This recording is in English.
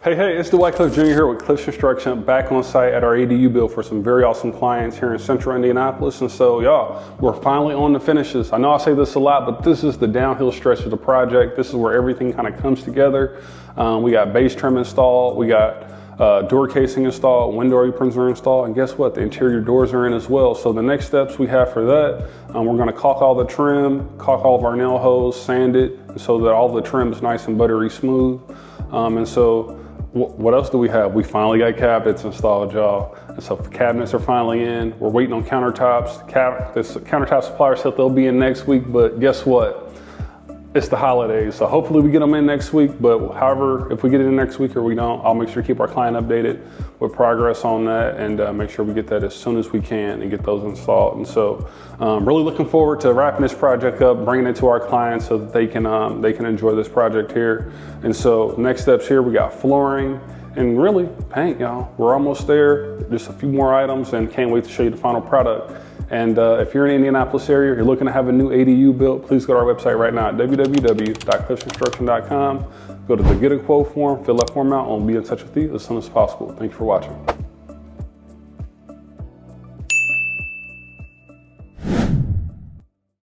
Hey, it's Dwight Cliff Jr. here with Cliff's Construction, back on site at our ADU build for some very awesome clients here in central Indianapolis. And so, y'all, we're finally on the finishes. I know I say this a lot, but this is the downhill stretch of the project. This is where everything kind of comes together. We got base trim installed, we got door casing installed, window aprons are installed, and guess what? The interior doors are in as well. So the next steps we have for that, we're gonna caulk all the trim, caulk all of our nail holes, sand it so that all the trim is nice and buttery smooth. And so, what else do we have? We finally got cabinets installed, y'all. And so cabinets are finally in. We're waiting on countertops. This countertop supplier said they'll be in next week, but guess what? It's the holidays, so hopefully we get them in next week. But however, if we get it in next week or we don't, I'll make sure to keep our client updated with progress on that and make sure we get that as soon as we can and get those installed. And so really looking forward to wrapping this project up, bringing it to our clients so that they can enjoy this project here. And so next steps here, we got flooring and really paint, y'all. We're almost there, just a few more items and can't wait to show you the final product. And if you're in the Indianapolis area, you're looking to have a new ADU built, please go to our website right now at www.cliffsconstruction.com. Go to the Get a Quote form, fill that form out, and we'll be in touch with you as soon as possible. Thank you for watching.